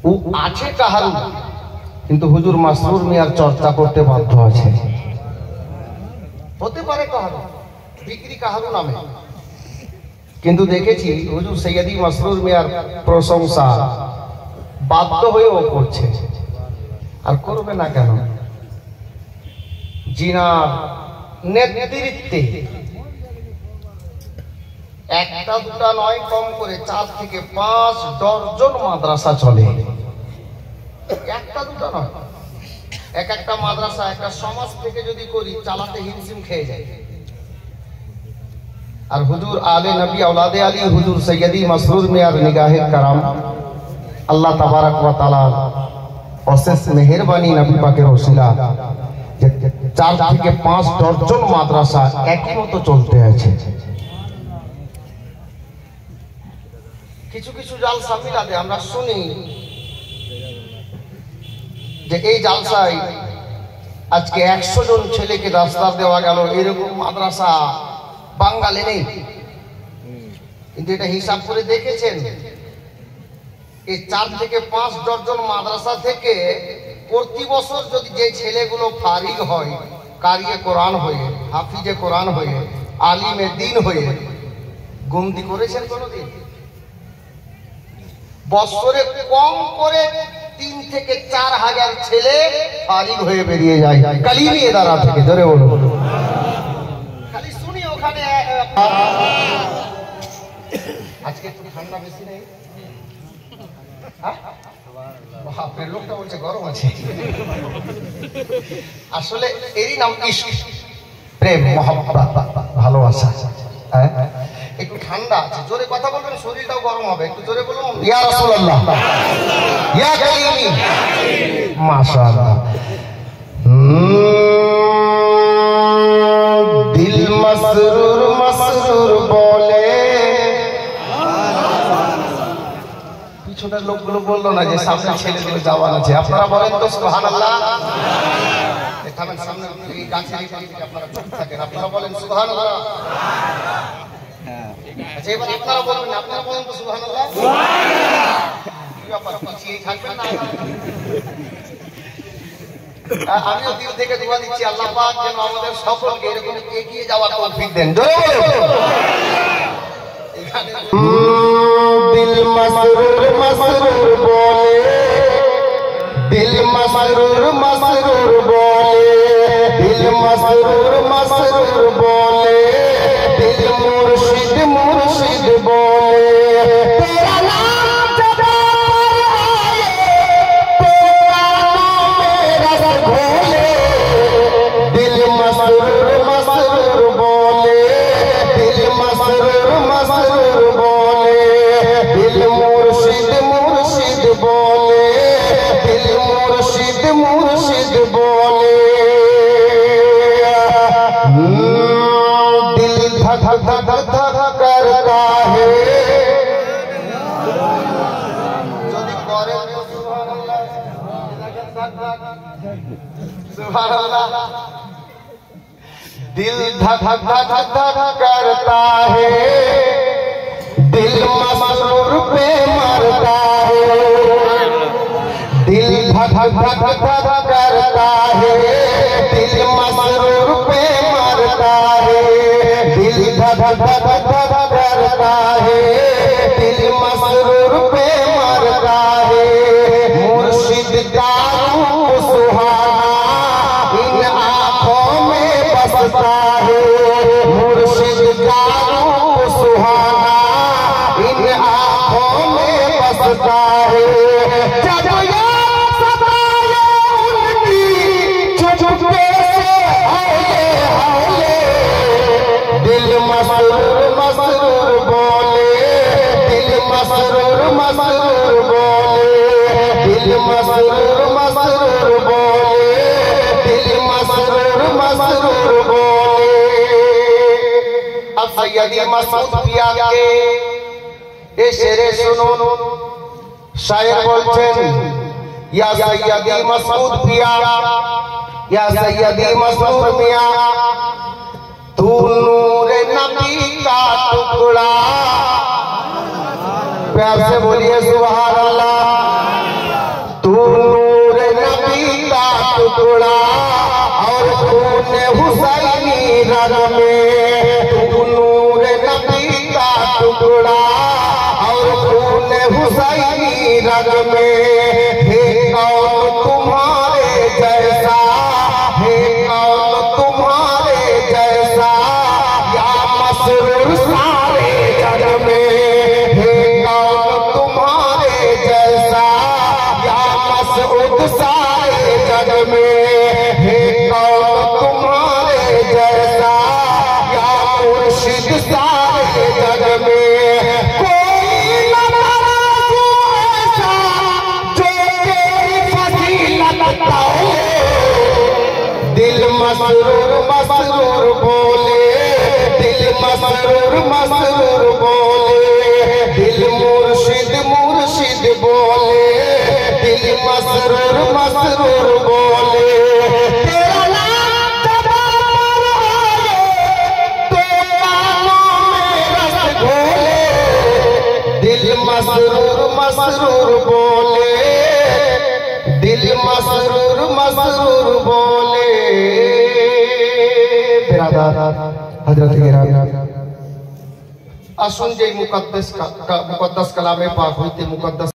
ও আছে কাহারু, কিন্তু হুজুর মাসরুর মিয়ার চর্চা করতে বাধ্য আছে। হতে পারে কাহারু বিক্রি কাহারু নামে, কিন্তু দেখেছি হুজুর সৈয়দি মাসরুর মিয়ার প্রশংসা বাধ্য হয়েও করছে। আর করবে না কেন? জিনার নেতৃত্বে একটা দুটা নয়, কম করে 4 থেকে 5 ডজন মাদ্রাসা চলে। একটা দুটা নয়, এক একটা মাদ্রাসা একটা সমাজ থেকে যদি করি চালাতে হিমশিম খেয়ে যায়। আর হুজুর আলে নবী औलादे আলী হুজুর সৈয়দি মাসরুর মিয়ার নিগাহে কারাম, আল্লাহ তাবারক ওয়া তাআলা অশেষ মেহেরবানি, নবী পাকের ওসিলা 4 থেকে 5 ডজন মাদ্রাসা একই মতো চলতে আছে। কিছু কিছু জালসা মিলাদে আমরা শুনি যে এই জালসায় আজকে 100 জন ছেলেকে দাস্তার দেওয়া গেল, এরকম মাদ্রাসা বাঙালি নেই। কিন্তু এটা হিসাব করে দেখেছেন, এই 4 থেকে 5 ডজন মাদ্রাসা থেকে প্রতি বছর যদি যে ছেলেগুলো ফারিগ হয়, কারিয়ে কোরআন হয়ে, হাফিজে কোরআন হয়ে, আলিমে দ্বীন হয়ে, গুমতি করেছেন কোনদিন? বছরে কম করে 3 থেকে 4 হাজার ছেলে ফারিগ হয়ে বেরিয়ে যায় কালিমি ইদারা থেকে। ধরে বলো, খালি শুনি ওখানে। আজকে একটু ঠান্ডা বেশি নেই? আপনার লোকটা বলছে গরম আছে। আসলে এরই নাম ইশক, প্রেম, মহব্বত, ভালোবাসা। একটু ঠান্ডা আছে, জোরে কথা বলবেন, শরীরটাও গরম হবে। একটু জোরে বলুন, ইয়া রাসূলুল্লাহ, ইয়া কালিমি, মাশাআল্লাহ। দিল মসরুর মসরুর বলে, পিছনের লোকগুলো বললো না যে সামনে ছেলেগুলো যাওয়ার আছে। আপনারা বলেন তো সুবহানাল্লাহ। থামেন, সামনে এই গাছের এই পাশে আপনারা চুপ থাকেন, আপনারা বলেন সুবহানাল্লাহ। আচ্ছা, এবার আপনারা বলবেন, আপনারা বলেন তো সুবহানাল্লাহ। কি ব্যাপার, পিছিয়ে থাকবেন না? আমিও দিল থেকে দোয়া দিচ্ছি, আল্লাহ পাক যেন আমাদের সকলকে এরকম এগিয়ে যাওয়ার তৌফিক দেন। দিল মসরুর মসরুর বলে, দিল মসরুর মসরুর বলে, দিল মসরুর মসরুর বলে, দিল মুর্শিদ মুর্শিদ বলে, তেরা নাম জব আয়ে, তেরা নামে রস ঘোলে। দিল মসরুর মসরুর বলে, দিল মসরুর মসরুর বলে, দিল মুর্শিদ মুর্শিদ বলে, দিল মুর্শিদ মুর্শিদ বলে। दिल धक धक धक करता है, दिल धक धक धक करता है, दिल मसरूर पे मरता है। दिल धक धक धक करता है, दिल मसरूर पे मरता है। दिल धक धक धक करता है, दिल मसरूर पे मरता है। मुर्शिद का रूप सुहाना इन आँखों में बसता है। मुर्शिद का रूप सुहाना इन आँखों में बसता है। जब याद सताए उनकी चुपके से हौले हौले, दिल मसरूर मसरूर बोले, दिल मसरूर मसरूर बोले, दिल मसरूर मसरूर बोले, दिल मसरूर मसरूर बोले। अब सैयदी मसूद पिया के ए शेरे सुनो, शायर बोलছেন, या सैयदी मसूद पिया, या सैयदी मसूद मिया, तू नूरे नबी का टुकड़ा। प्यार से बोलिए सुभान अल्लाह। जग में, हे कौन तुम्हारे जैसा, हे कौन तुम्हारे जैसा, या मसरूर सारे जग में, हे कौन तुम्हारे जैसा, या मसऊद सारे जग में, हे कौन तुम्हारे जैसा, या मुर्शिद सारे जग में। कोई न तराजू ऐसा जो तेरी फजीलत पाए, दिल मसरूर मसरूर बोले, दिल मसरूर मसरूर बोले, दिल मुर्शिद मुर्शिद बोले, दिल मसरूर मसरूर बोले। तेरा नाम ज़बान पर आए तो कानों में रस घोले, दिल मसरूर मसरूर बोले, दिल मसरूर मसरूर बोले। बिरादर हजरत गिरामी আসুন যে মুকদ্দাস কালামে পাক হইতে মুকদ্দাস